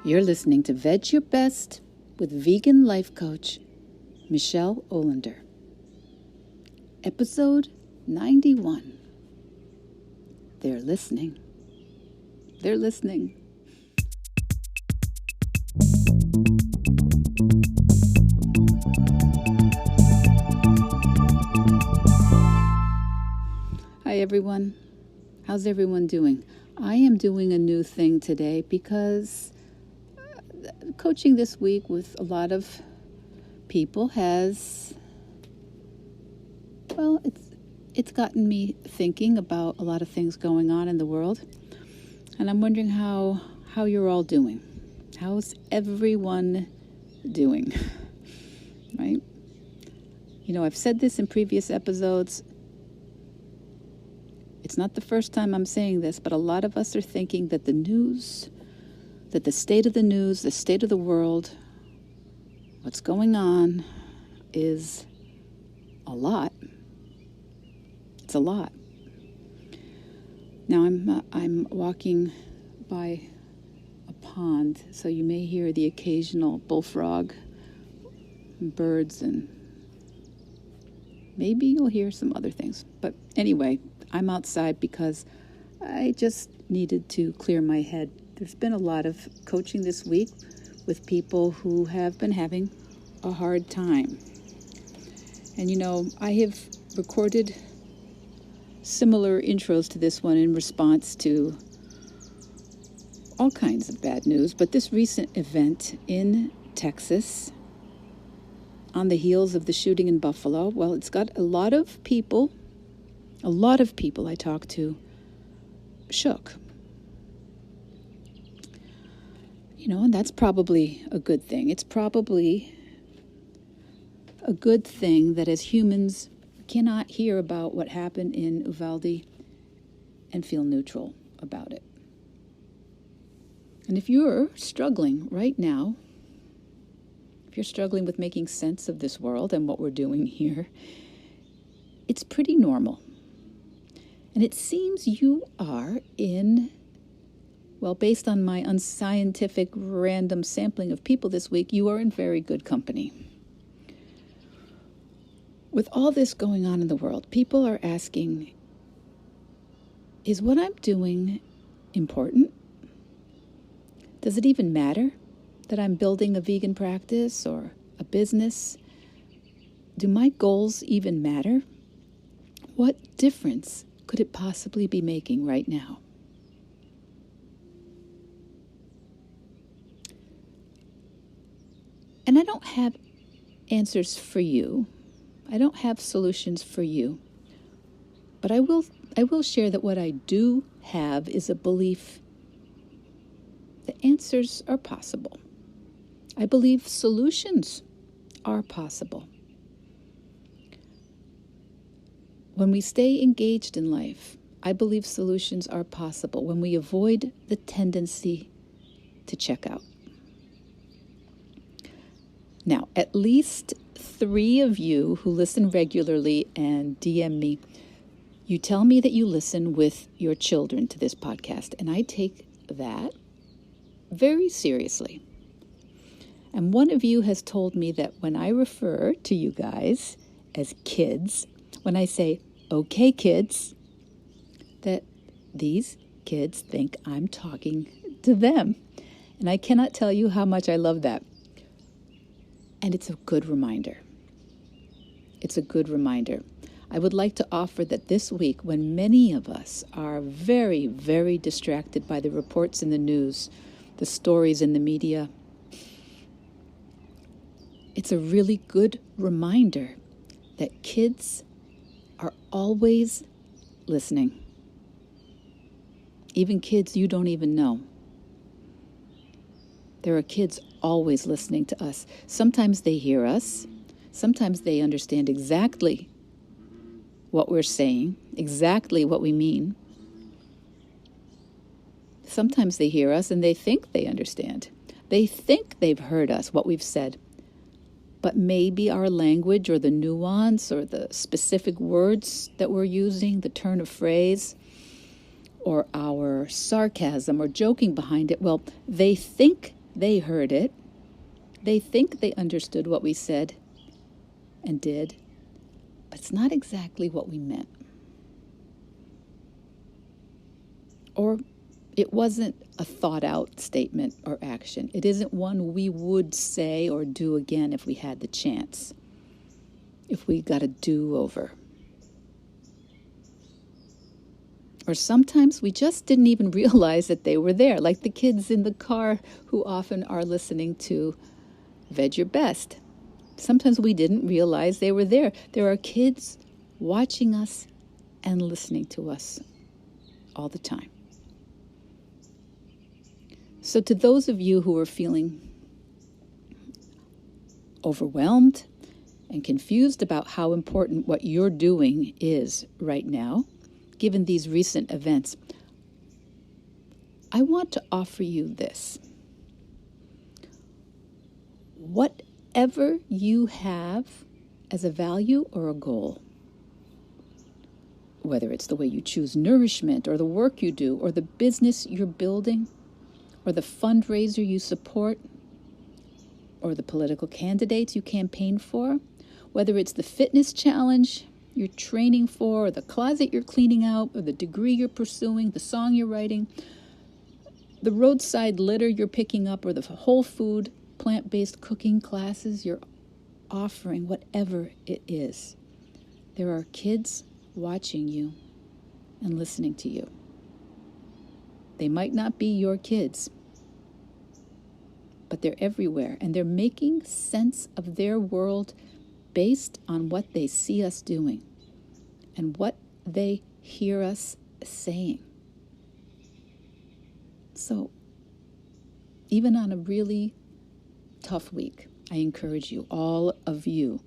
You're listening to Veg Your Best with vegan life coach Michele Olander. Episode 91. They're listening. They're listening. Hi everyone. How's everyone doing? I am doing a new thing today because coaching this week with a lot of people has, well, it's gotten me thinking about a lot of things going on in the world. And I'm wondering how you're all doing. How's everyone doing? Right? You know, I've said this in previous episodes. It's not the first time I'm saying this, but a lot of us are thinking that the news, that the state of the news, the state of the world, what's going on is a lot. It's a lot. Now I'm walking by a pond, so you may hear the occasional bullfrog, and birds, and maybe you'll hear some other things. But anyway, I'm outside because I just needed to clear my head. There's been a lot of coaching this week with people who have been having a hard time. And you know, I have recorded similar intros to this one in response to all kinds of bad news, but this recent event in Texas on the heels of the shooting in Buffalo, well, it's got a lot of people I talked to shook. You know, and that's probably a good thing. It's probably a good thing that as humans cannot hear about what happened in Uvalde and feel neutral about it. And if you're struggling right now, if you're struggling with making sense of this world and what we're doing here, it's pretty normal. And it seems you are in, well, based on my unscientific random sampling of people this week, you are in very good company. With all this going on in the world, people are asking, is what I'm doing important? Does it even matter that I'm building a vegan practice or a business? Do my goals even matter? What difference could it possibly be making right now? And I don't have answers for you. I don't have solutions for you. But I will share that what I do have is a belief that answers are possible. I believe solutions are possible. When we stay engaged in life, I believe solutions are possible when we avoid the tendency to check out. Now, at least 3 of you who listen regularly and DM me, you tell me that you listen with your children to this podcast, and I take that very seriously. And one of you has told me that when I refer to you guys as kids, when I say, okay, kids, that these kids think I'm talking to them. And I cannot tell you how much I love that. And it's a good reminder. It's a good reminder. I would like to offer that this week, when many of us are very, very distracted by the reports in the news, the stories in the media, it's a really good reminder that kids are always listening. Even kids you don't even know. There are kids always listening to us. Sometimes they hear us. Sometimes they understand exactly what we're saying, exactly what we mean. Sometimes they hear us and they think they understand. They think they've heard us, what we've said. But maybe our language or the nuance or the specific words that we're using, the turn of phrase, or our sarcasm or joking behind it, well, they think They heard it. They think they understood what we said and did, but it's not exactly what we meant. Or it wasn't a thought-out statement or action. It isn't one we would say or do again if we had the chance, if we got a do-over. Or sometimes we just didn't even realize that they were there, like the kids in the car who often are listening to Vedge Your Best. Sometimes we didn't realize they were there. There are kids watching us and listening to us all the time. So to those of you who are feeling overwhelmed and confused about how important what you're doing is right now, given these recent events, I want to offer you this. Whatever you have as a value or a goal, whether it's the way you choose nourishment or the work you do or the business you're building or the fundraiser you support or the political candidates you campaign for, whether it's the fitness challenge you're training for, or the closet you're cleaning out, or the degree you're pursuing, the song you're writing, the roadside litter you're picking up, or the whole food, plant-based cooking classes you're offering, whatever it is. There are kids watching you and listening to you. They might not be your kids, but they're everywhere, and they're making sense of their world based on what they see us doing and what they hear us saying. So, even on a really tough week, I encourage you, all of you,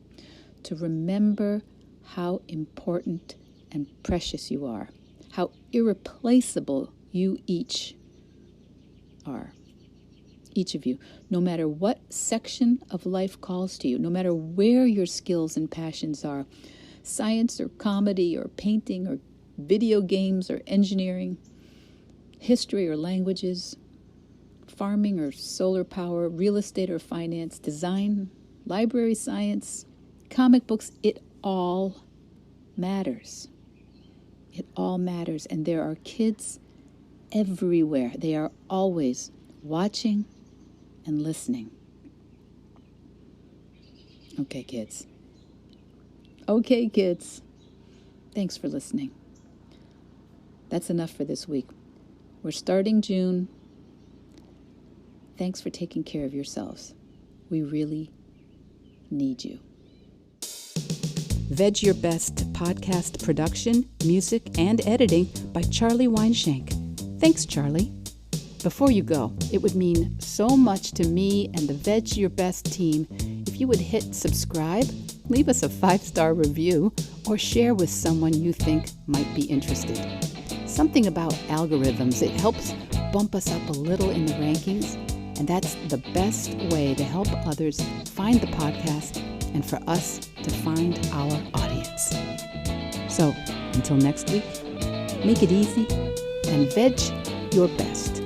to remember how important and precious you are, how irreplaceable you each are. Each of you, no matter what section of life calls to you, no matter where your skills and passions are, science or comedy or painting or video games or engineering, history or languages, farming or solar power, real estate or finance, design, library science, comic books, it all matters. It all matters. And there are kids everywhere. They are always watching and listening. Okay, kids. Thanks for listening. That's enough for this week. We're starting June. Thanks for taking care of yourselves. We really need you. Vedge Your Best podcast production, music, and editing by Charlie Weinshank. Thanks, Charlie. Before you go, it would mean so much to me and the Vedge Your Best team if you would hit subscribe, leave us a 5-star review, or share with someone you think might be interested. Something about algorithms, it helps bump us up a little in the rankings, and that's the best way to help others find the podcast and for us to find our audience. So, until next week, make it easy and Vedge Your Best.